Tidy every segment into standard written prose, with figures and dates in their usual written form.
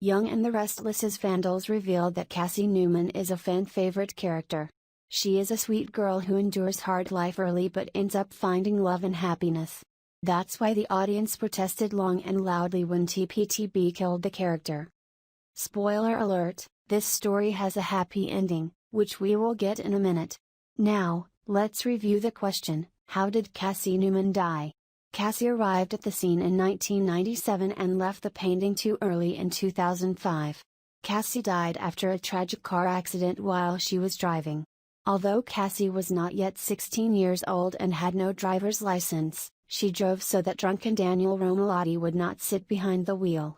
Young and the Restless's vandals revealed that Cassie Newman is a fan favorite character. She is a sweet girl who endures hard life early but ends up finding love and happiness. That's why the audience protested long and loudly when TPTB killed the character. Spoiler alert, this story has a happy ending, which we will get in a minute. Now, let's review the question, how did Cassie Newman die? Cassie arrived at the scene in 1997 and left the painting too early in 2005. Cassie died after a tragic car accident while she was driving. Although Cassie was not yet 16 years old and had no driver's license, she drove so that drunken Daniel Romalotti would not sit behind the wheel.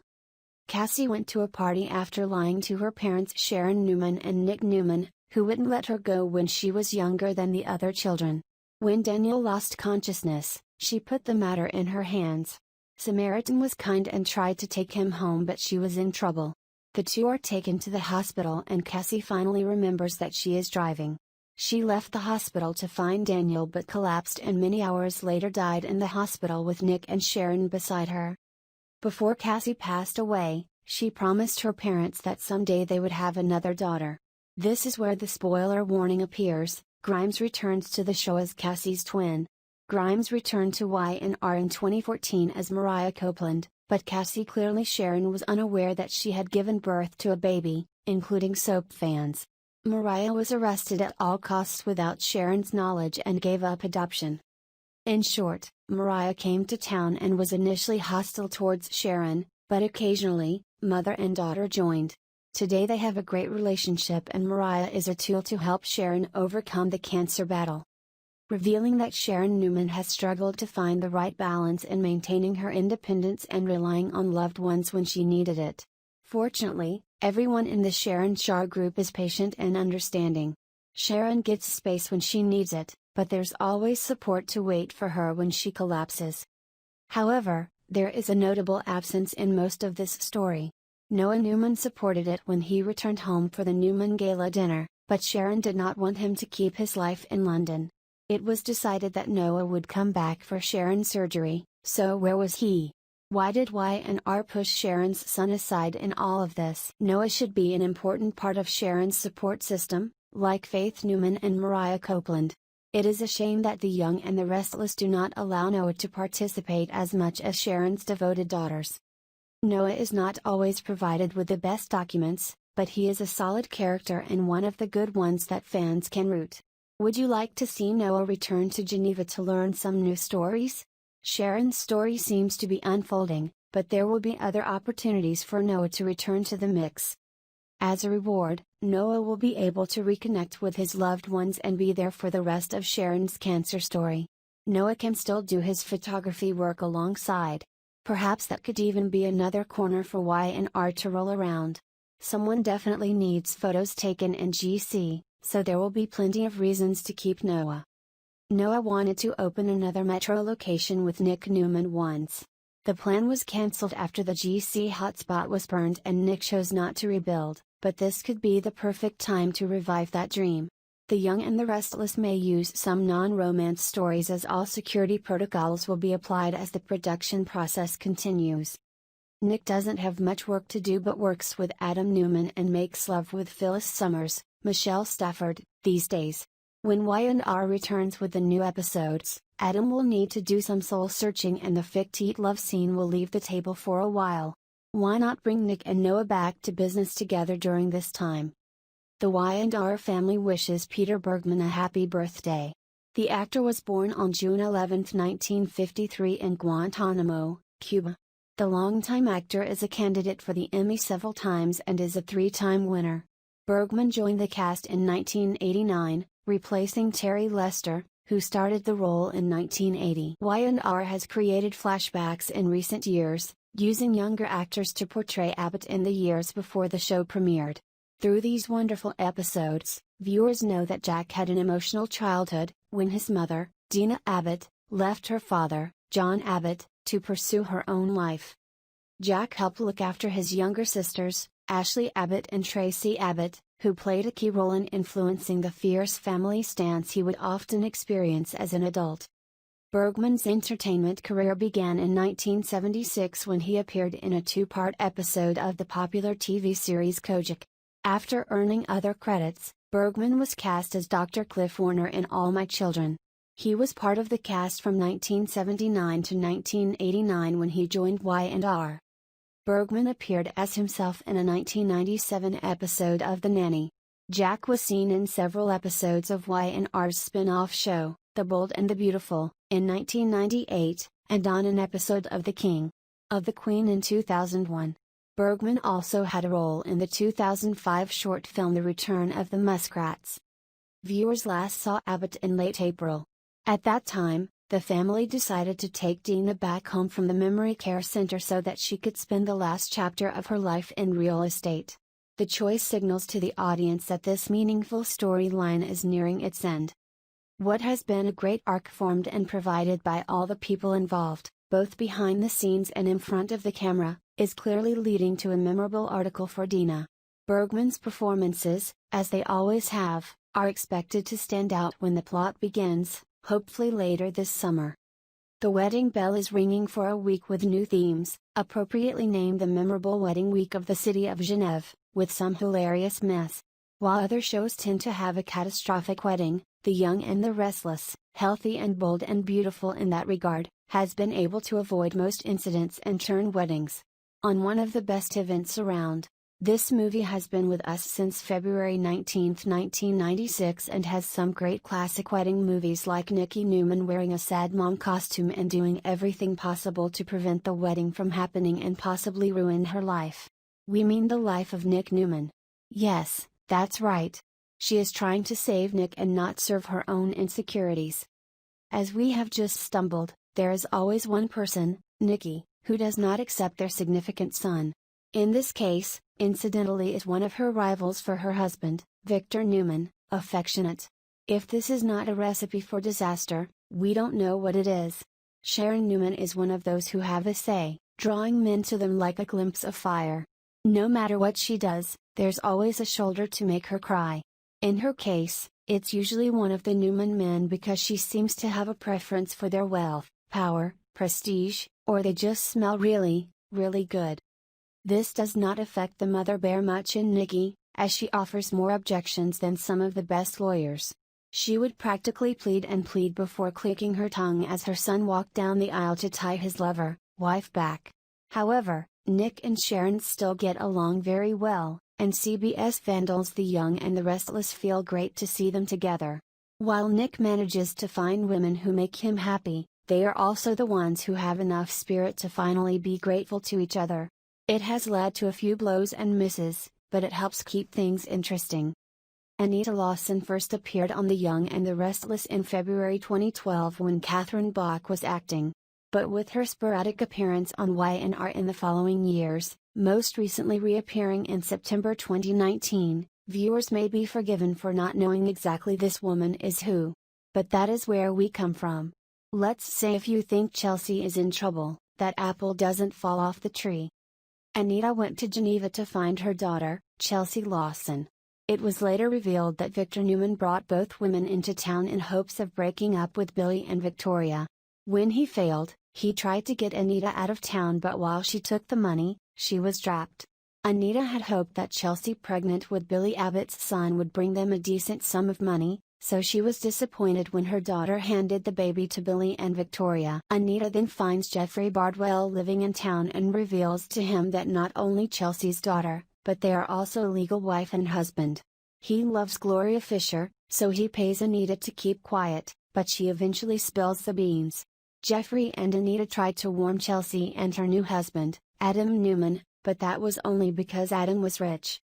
Cassie went to a party after lying to her parents Sharon Newman and Nick Newman, who wouldn't let her go when she was younger than the other children. When Daniel lost consciousness, she put the matter in her hands. Samaritan was kind and tried to take him home, but she was in trouble. The two are taken to the hospital and Cassie finally remembers that she is driving. She left the hospital to find Daniel but collapsed and many hours later died in the hospital with Nick and Sharon beside her. Before Cassie passed away, she promised her parents that someday they would have another daughter. This is where the spoiler warning appears. Grimes returns to the show as Cassie's twin. Grimes returned to Y&R in 2014 as Mariah Copeland, but Cassie clearly Sharon was unaware that she had given birth to a baby, including soap fans. Mariah was arrested at all costs without Sharon's knowledge and gave up adoption. In short, Mariah came to town and was initially hostile towards Sharon, but occasionally, mother and daughter joined. Today they have a great relationship and Mariah is a tool to help Sharon overcome the cancer battle. Revealing that Sharon Newman has struggled to find the right balance in maintaining her independence and relying on loved ones when she needed it. Fortunately, everyone in the Sharon Shar group is patient and understanding. Sharon gets space when she needs it, but there's always support to wait for her when she collapses. However, there is a notable absence in most of this story. Noah Newman supported it when he returned home for the Newman Gala dinner, but Sharon did not want him to keep his life in London. It was decided that Noah would come back for Sharon's surgery, so where was he? Why did Y&R push Sharon's son aside in all of this? Noah should be an important part of Sharon's support system, like Faith Newman and Mariah Copeland. It is a shame that the Young and the Restless do not allow Noah to participate as much as Sharon's devoted daughters. Noah is not always provided with the best documents, but he is a solid character and one of the good ones that fans can root. Would you like to see Noah return to Geneva to learn some new stories? Sharon's story seems to be unfolding, but there will be other opportunities for Noah to return to the mix. As a reward, Noah will be able to reconnect with his loved ones and be there for the rest of Sharon's cancer story. Noah can still do his photography work alongside. Perhaps that could even be another corner for Y&R to roll around. Someone definitely needs photos taken in GC, so there will be plenty of reasons to keep Noah. Noah wanted to open another Metro location with Nick Newman once. The plan was cancelled after the GC hotspot was burned and Nick chose not to rebuild, but this could be the perfect time to revive that dream. The Young and the Restless may use some non-romance stories as all security protocols will be applied as the production process continues. Nick doesn't have much work to do but works with Adam Newman and makes love with Phyllis Summers, Michelle Stafford, these days. When Y&R returns with the new episodes, Adam will need to do some soul searching and the fictite love scene will leave the table for a while. Why not bring Nick and Noah back to business together during this time? The Y&R family wishes Peter Bergman a happy birthday. The actor was born on June 11, 1953 in Guantanamo, Cuba. The longtime actor is a candidate for the Emmy several times and is a three-time winner. Bergman joined the cast in 1989, replacing Terry Lester, who started the role in 1980. Y&R has created flashbacks in recent years, using younger actors to portray Abbott in the years before the show premiered. Through these wonderful episodes, viewers know that Jack had an emotional childhood, when his mother, Dina Abbott, left her father, John Abbott, to pursue her own life. Jack helped look after his younger sisters, Ashley Abbott and Tracy Abbott, who played a key role in influencing the fierce family stance he would often experience as an adult. Bergman's entertainment career began in 1976 when he appeared in a two-part episode of the popular TV series Kojak. After earning other credits, Bergman was cast as Dr. Cliff Warner in All My Children. He was part of the cast from 1979 to 1989 when he joined Y&R. Bergman appeared as himself in a 1997 episode of The Nanny. Jack was seen in several episodes of Y&R's spin-off show, The Bold and the Beautiful, in 1998, and on an episode of The King of the Queen in 2001. Bergman also had a role in the 2005 short film The Return of the Muskrats. Viewers last saw Abbott in late April. At that time, the family decided to take Dina back home from the memory care center so that she could spend the last chapter of her life in real estate. The choice signals to the audience that this meaningful storyline is nearing its end. What has been a great arc formed and provided by all the people involved, both behind the scenes and in front of the camera, is clearly leading to a memorable article for Dina. Bergman's performances, as they always have, are expected to stand out when the plot begins, hopefully later this summer. The wedding bell is ringing for a week with new themes, appropriately named the Memorable Wedding Week of the City of Genève, with some hilarious mess. While other shows tend to have a catastrophic wedding, The Young and the Restless, healthy and bold and beautiful in that regard, has been able to avoid most incidents and turn weddings on one of the best events around. This movie has been with us since February 19, 1996 and has some great classic wedding movies like Nikki Newman wearing a sad mom costume and doing everything possible to prevent the wedding from happening and possibly ruin her life. We mean the life of Nick Newman. Yes, that's right. She is trying to save Nick and not serve her own insecurities. As we have just stumbled, there is always one person, Nikki, who does not accept their significant son. In this case, incidentally is one of her rivals for her husband, Victor Newman, affectionate. If this is not a recipe for disaster, we don't know what it is. Sharon Newman is one of those who have a say, drawing men to them like a glimpse of fire. No matter what she does, there's always a shoulder to make her cry. In her case, it's usually one of the Newman men because she seems to have a preference for their wealth, power, prestige, or they just smell really, really good. This does not affect the mother bear much in Nikki, as she offers more objections than some of the best lawyers. She would practically plead and plead before clicking her tongue as her son walked down the aisle to tie his wife back. However, Nick and Sharon still get along very well, and CBS Vandals The Young and the Restless feel great to see them together. While Nick manages to find women who make him happy, they are also the ones who have enough spirit to finally be grateful to each other. It has led to a few blows and misses, but it helps keep things interesting. Anita Lawson first appeared on The Young and the Restless in February 2012 when Katherine Bach was acting. But with her sporadic appearance on Y&R in the following years, most recently reappearing in September 2019, viewers may be forgiven for not knowing exactly this woman is who. But that is where we come from. Let's say if you think Chelsea is in trouble, that apple doesn't fall off the tree. Anita went to Geneva to find her daughter, Chelsea Lawson. It was later revealed that Victor Newman brought both women into town in hopes of breaking up with Billy and Victoria. When he failed, he tried to get Anita out of town, but while she took the money, she was trapped. Anita had hoped that Chelsea, pregnant with Billy Abbott's son, would bring them a decent sum of money, so she was disappointed when her daughter handed the baby to Billy and Victoria. Anita then finds Jeffrey Bardwell living in town and reveals to him that not only Chelsea's daughter, but they are also a legal wife and husband. He loves Gloria Fisher, so he pays Anita to keep quiet, but she eventually spills the beans. Jeffrey and Anita tried to warn Chelsea and her new husband, Adam Newman, but that was only because Adam was rich.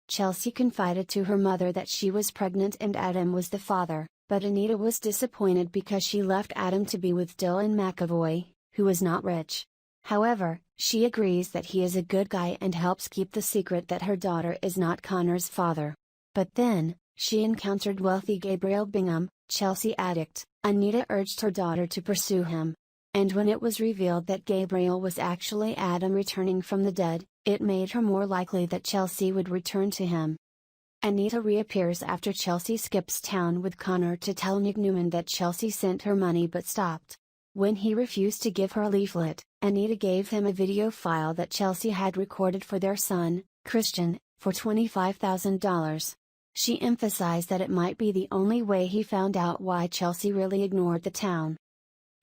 Chelsea confided to her mother that she was pregnant and Adam was the father, but Anita was disappointed because she left Adam to be with Dylan McAvoy, who was not rich. However, she agrees that he is a good guy and helps keep the secret that her daughter is not Connor's father. But then, she encountered wealthy Gabriel Bingham, Chelsea addict. Anita urged her daughter to pursue him. And when it was revealed that Gabriel was actually Adam returning from the dead, it made her more likely that Chelsea would return to him. Anita reappears after Chelsea skips town with Connor to tell Nick Newman that Chelsea sent her money but stopped When he refused to give her a leaflet, Anita gave him a video file that Chelsea had recorded for their son, Christian, for $25,000. She emphasized that it might be the only way he found out why Chelsea really ignored the town.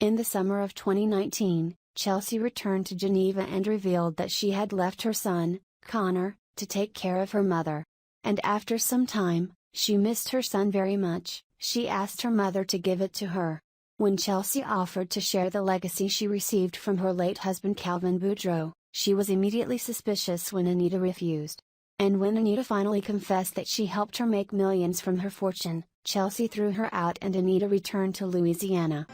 In the summer of 2019, Chelsea returned to Geneva and revealed that she had left her son, Connor, to take care of her mother. And after some time, she missed her son very much. She asked her mother to give it to her. When Chelsea offered to share the legacy she received from her late husband Calvin Boudreaux, she was immediately suspicious when Anita refused. And when Anita finally confessed that she helped her make millions from her fortune, Chelsea threw her out and Anita returned to Louisiana.